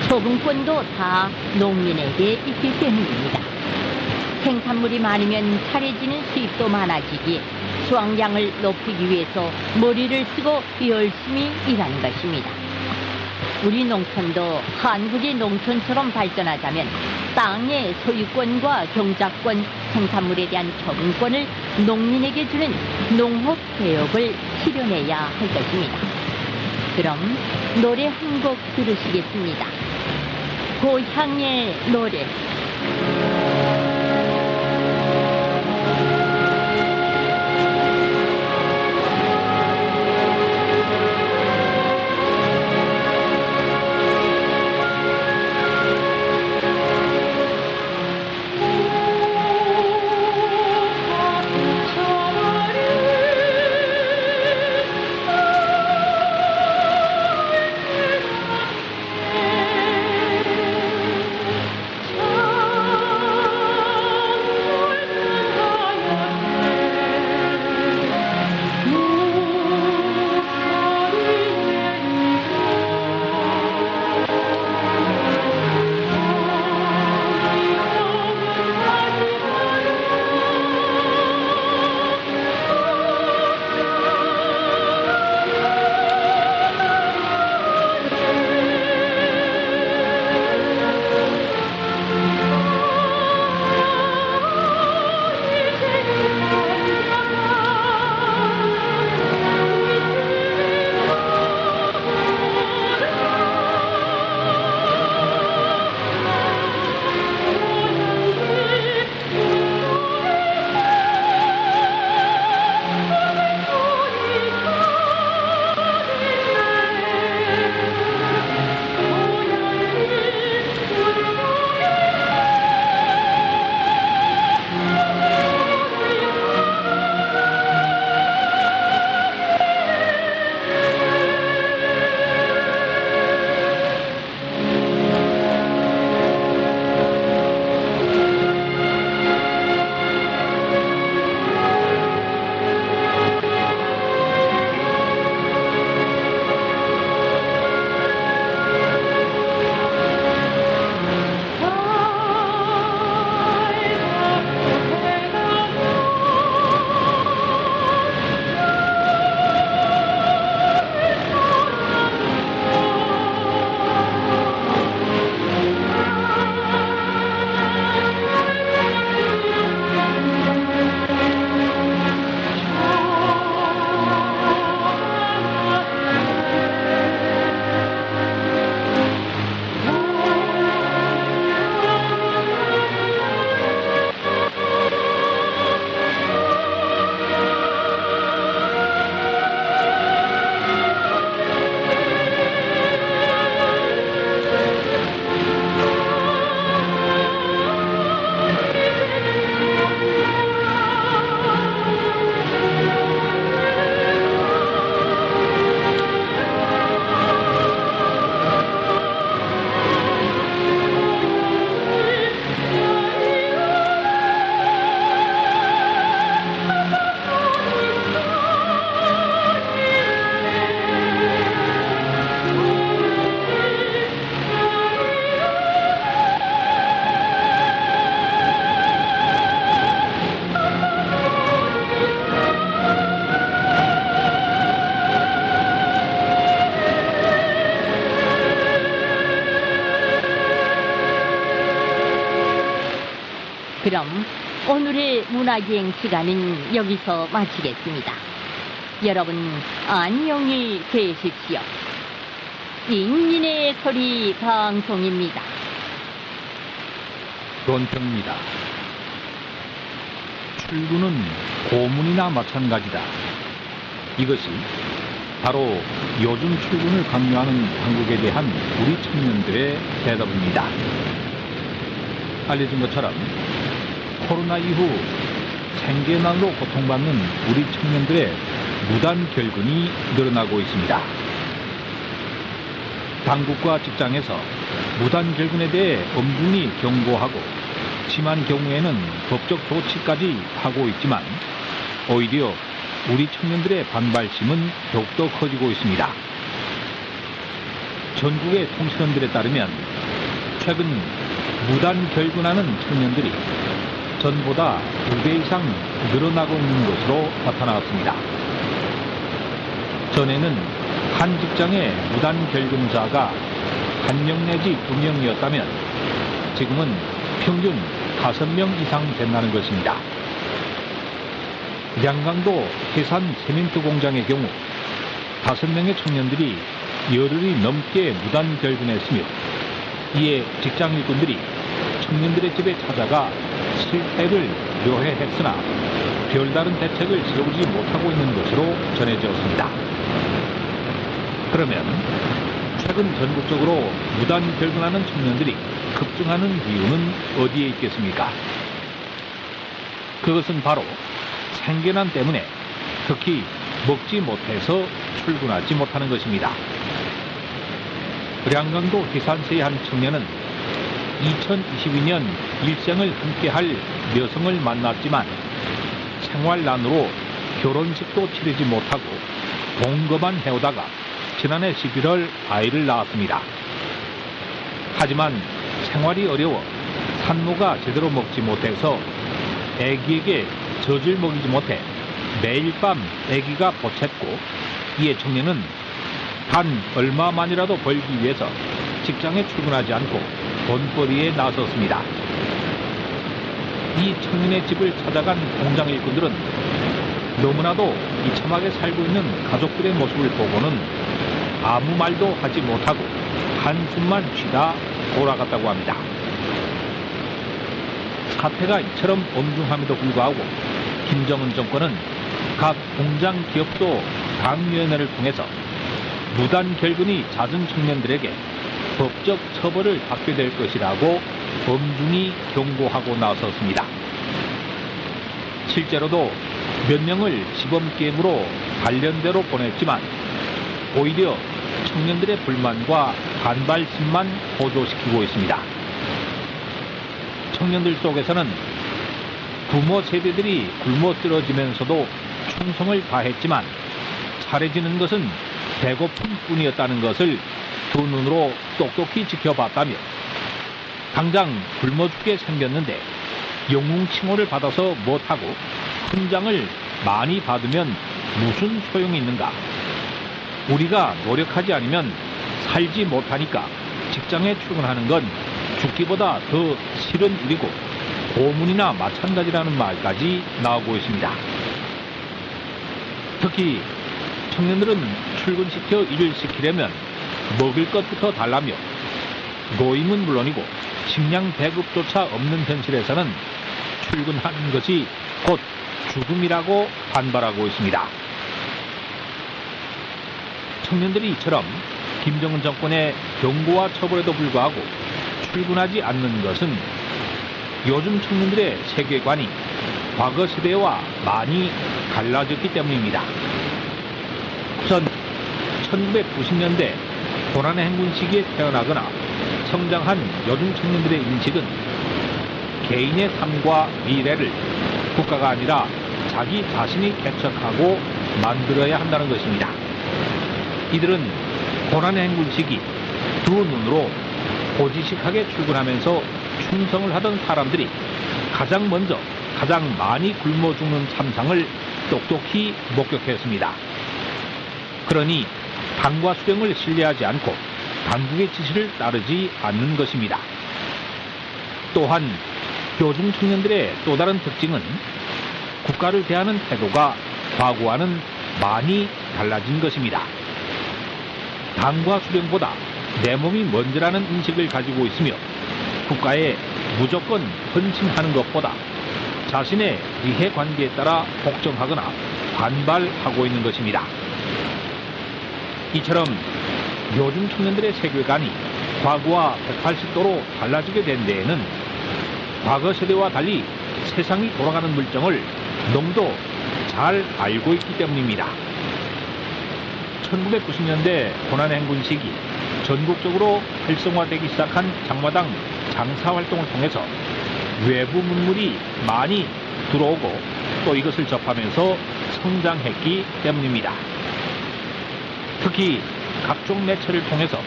처분권도 다 농민에게 있기 때문입니다. 생산물이 많으면 차려지는 수입도 많아지기에 수확량을 높이기 위해서 머리를 쓰고 열심히 일하는 것입니다. 우리 농촌도 한국의 농촌처럼 발전하자면 땅의 소유권과 경작권, 생산물에 대한 처분권을 농민에게 주는 농업개혁을 실현해야 할 것입니다. 그럼 노래 한 곡 들으시겠습니다. 고향의 노래. 그럼 오늘의 문화기행 시간은 여기서 마치겠습니다. 여러분 안녕히 계십시오. 인민의 소리 방송입니다. 론평입니다. 출근은 고문이나 마찬가지다. 이것이 바로 요즘 출근을 강요하는 한국에 대한 우리 청년들의 대답입니다. 알려진 것처럼 코로나 이후 생계난으로 고통받는 우리 청년들의 무단 결근이 늘어나고 있습니다. 당국과 직장에서 무단 결근에 대해 엄중히 경고하고 심한 경우에는 법적 조치까지 하고 있지만 오히려 우리 청년들의 반발심은 더욱더 커지고 있습니다. 전국의 통신원들에 따르면 최근 무단 결근하는 청년들이 전보다 2배 이상 늘어나고 있는 것으로 나타나왔습니다. 전에는 한 직장의 무단 결근자가 1명 내지 2명이었다면 지금은 평균 5명 이상 된다는 것입니다. 양강도 해산 세멘트 공장의 경우 5명의 청년들이 열흘이 넘게 무단 결근했으며 이에 직장 일꾼들이 청년들의 집에 찾아가 실태를 묘해했으나 별다른 대책을 세우지 못하고 있는 것으로 전해졌습니다. 그러면 최근 전국적으로 무단 결근하는 청년들이 급증하는 이유는 어디에 있겠습니까? 그것은 바로 생계난 때문에 특히 먹지 못해서 출근하지 못하는 것입니다. 량강도 해산세의 한 청년은 2022년 일생을 함께할 여성을 만났지만 생활난으로 결혼식도 치르지 못하고 동거만 해오다가 지난해 11월 아이를 낳았습니다. 하지만 생활이 어려워 산모가 제대로 먹지 못해서 아기에게 젖을 먹이지 못해 매일 밤 아기가 보챘고 이에 청년은 단 얼마만이라도 벌기 위해서 직장에 출근하지 않고 돈벌이에 나섰습니다. 이 청년의 집을 찾아간 공장 일꾼들은 너무나도 비참하게 살고 있는 가족들의 모습을 보고는 아무 말도 하지 못하고 한숨만 쉬다 돌아갔다고 합니다. 사태가 이처럼 엄중함에도 불구하고 김정은 정권은 각 공장 기업소 당위원회를 통해서 무단 결근이 잦은 청년들에게 법적 처벌을 받게 될 것이라고 엄중히 경고하고 나섰습니다. 실제로도 몇 명을 시범게임으로 단련대로 보냈지만 오히려 청년들의 불만과 반발심만 호조시키고 있습니다. 청년들 속에서는 부모 세대들이 굶어 쓰러지면서도 충성을 다했지만 잘해지는 것은 배고픔 뿐이었다는 것을 두 눈으로 똑똑히 지켜봤다며 당장 굶어 죽게 생겼는데 영웅칭호를 받아서 못하고 훈장을 많이 받으면 무슨 소용이 있는가? 우리가 노력하지 않으면 살지 못하니까 직장에 출근하는 건 죽기보다 더 싫은 일이고 고문이나 마찬가지라는 말까지 나오고 있습니다. 특히 청년들은 출근시켜 일을 시키려면 먹을 것부터 달라며 노임은 물론이고 식량 배급조차 없는 현실에서는 출근하는 것이 곧 죽음이라고 반발하고 있습니다. 청년들이 이처럼 김정은 정권의 경고와 처벌에도 불구하고 출근하지 않는 것은 요즘 청년들의 세계관이 과거 세대와 많이 달라졌기 때문입니다. 우선 1990년대 고난의 행군 시기에 태어나거나 성장한 요즘 청년들의 인식은 개인의 삶과 미래를 국가가 아니라 자기 자신이 개척하고 만들어야 한다는 것입니다. 이들은 고난의 행군 시기 두 눈으로 고지식하게 출근하면서 충성을 하던 사람들이 가장 먼저 가장 많이 굶어 죽는 참상을 똑똑히 목격했습니다. 그러니 당과 수령을 신뢰하지 않고 당국의 지시를 따르지 않는 것입니다. 또한 요즘 청년들의 또 다른 특징은 국가를 대하는 태도가 과거와는 많이 달라진 것입니다. 당과 수령보다 내 몸이 먼저라는 인식을 가지고 있으며 국가에 무조건 헌신하는 것보다 자신의 이해관계에 따라 복종하거나 반발하고 있는 것입니다. 이처럼 요즘 청년들의 세계관이 과거와 180도로 달라지게 된 데에는 과거 세대와 달리 세상이 돌아가는 물정을 너무도 잘 알고 있기 때문입니다. 1990년대 고난행군 시기 전국적으로 활성화되기 시작한 장마당 장사활동을 통해서 외부 문물이 많이 들어오고 또 이것을 접하면서 성장했기 때문입니다. 특히 각종 매체를 통해서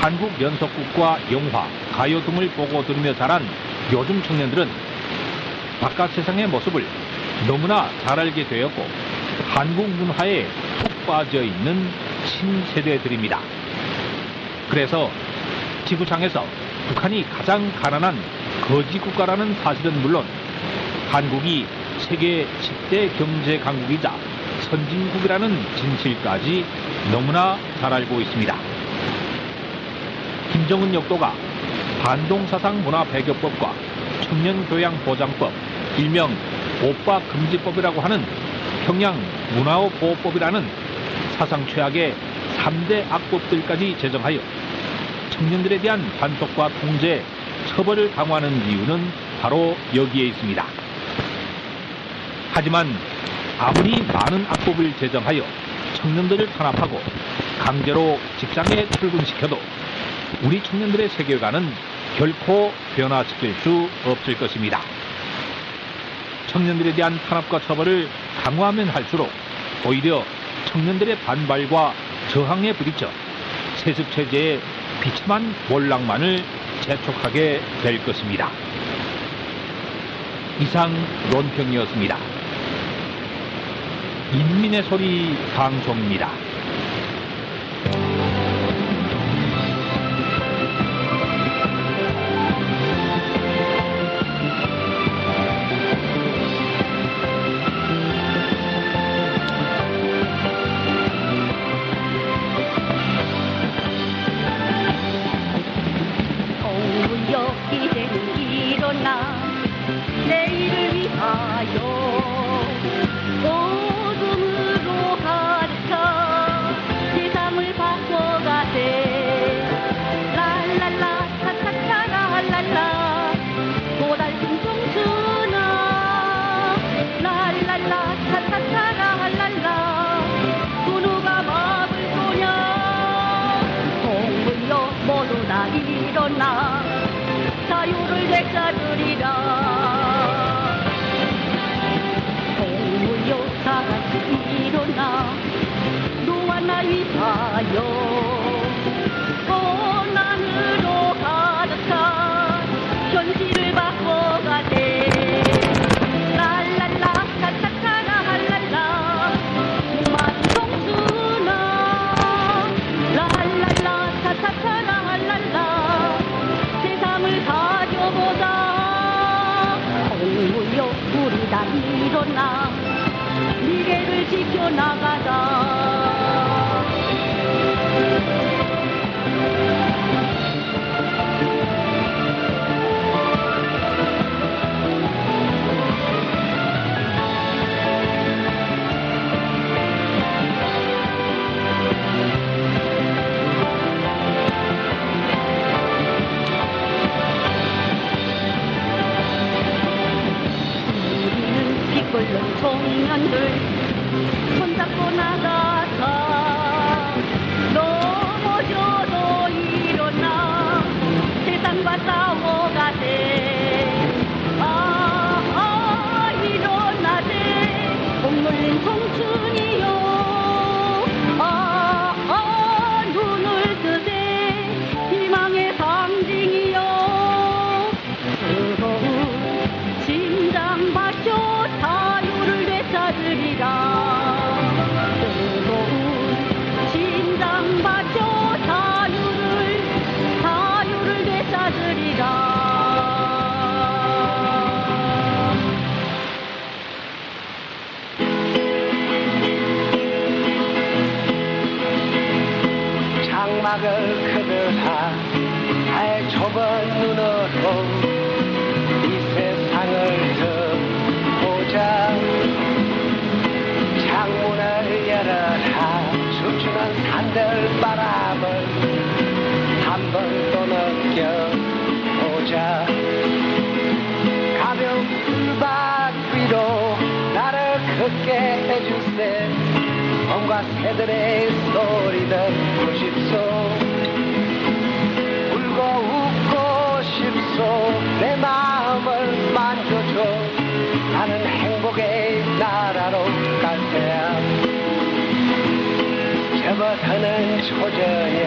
한국 연속극과 영화, 가요 등을 보고 들으며 자란 요즘 청년들은 바깥 세상의 모습을 너무나 잘 알게 되었고 한국 문화에 푹 빠져 있는 신세대들입니다. 그래서 지구상에서 북한이 가장 가난한 거지 국가라는 사실은 물론 한국이 세계 10대 경제 강국이자 선진국이라는 진실까지 너무나 잘 알고 있습니다. 김정은 역도가 반동사상 문화배교법과 청년교양보장법, 일명 오빠 금지법이라고 하는 평양 문화보호법이라는 사상 최악의 3대 악법들까지 제정하여 청년들에 대한 단속과 통제, 처벌을 강화하는 이유는 바로 여기에 있습니다. 하지만 아무리 많은 악법을 제정하여 청년들을 탄압하고 강제로 직장에 출근시켜도 우리 청년들의 세계관은 결코 변화시킬 수 없을 것입니다. 청년들에 대한 탄압과 처벌을 강화하면 할수록 오히려 청년들의 반발과 저항에 부딪혀 세습체제의 비참한 몰락만을 재촉하게 될 것입니다. 이상 논평이었습니다. 인민의 소리 방송입니다. 이제는 일어나 내일을 위하여 어둠으로 가득한 세상을 바꿔가세 랄랄라 타타타라랄라 고달픈 청춘아 랄랄라 타타타라랄라 그 누가 막을 거냐 동물여 모두 다 일어나 자유를 되찾으리라 동무여 다같이 일어나 너와 나 위하여 고난으로 가득한 현실을 바꿔가세 랄랄라 타타타라 할랄라 많은 청춘아 랄랄라 타타타라 할랄라 세상을 가져보자 동무여 우리 다 일어나 미래를 지켜나가자 끓는 청년들 손잡고 나가자 넘어져도 일어나 세상과 싸워가세 일어나세 목물린 청춘이여 눈을 뜨세 희망의 상징이여 뜨거운 심장 바쳐 자유를 되찾으리라 뜨거운 듣게 해주세. 몸과 새들의 소리 듣고 싶소. 울고 웃고 싶소. 내 마음을 만져줘. 나는 행복의 나라로 갈 거야. 접어드는 초저녁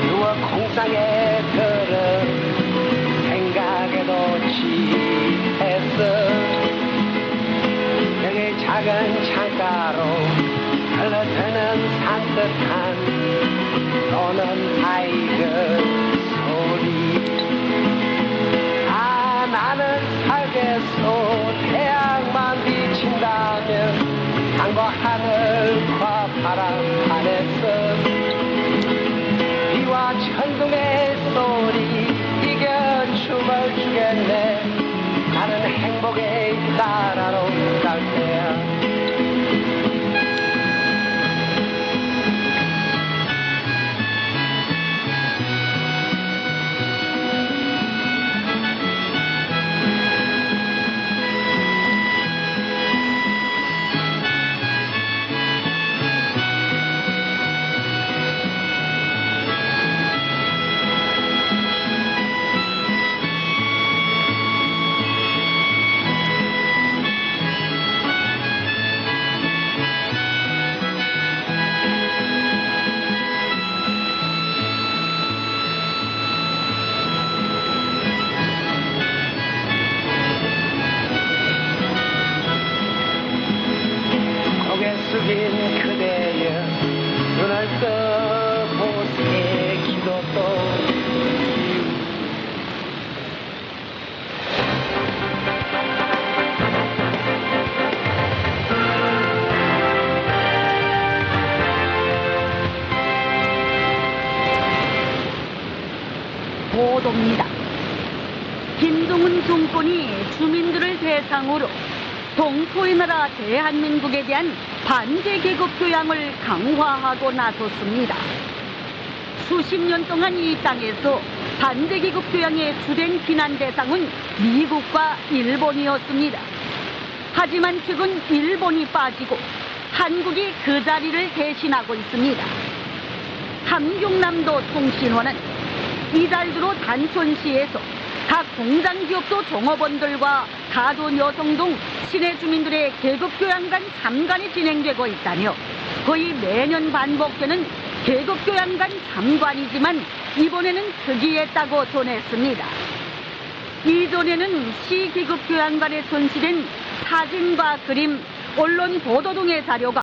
누워 공상에 들어 생각에도 취했어. 여기 작은 창가로 흘러드는 산뜻한 노는 아이들 소리. 아, 나는 살겠소. 태양만 비친다면 땅과 하늘과 바람 안에서 비와 천둥의 소리 이겨 춤을 추겠네. 나는 행복의 나라로 갈 거야. 숙인 그대여 눈을 떠보세. 기도도 보도입니다. 김동은 정권이 주민들을 대상으로 동포의 나라 대한민국에 대한 반대 계급 교양을 강화하고 나섰습니다. 수십 년 동안 이 땅에서 반대 계급 교양의 주된 비난 대상은 미국과 일본이었습니다. 하지만 최근 일본이 빠지고 한국이 그 자리를 대신하고 있습니다. 함경남도 통신원은 이달 들어 단촌시에서 각 공장기업소 종업원들과 가돈 여성 등 시내 주민들의 계급교양관 참관이 진행되고 있다며 거의 매년 반복되는 계급교양관 참관이지만 이번에는 특이했다고 전했습니다. 이전에는 시 계급교양관에 전시된 사진과 그림, 언론 보도 등의 자료가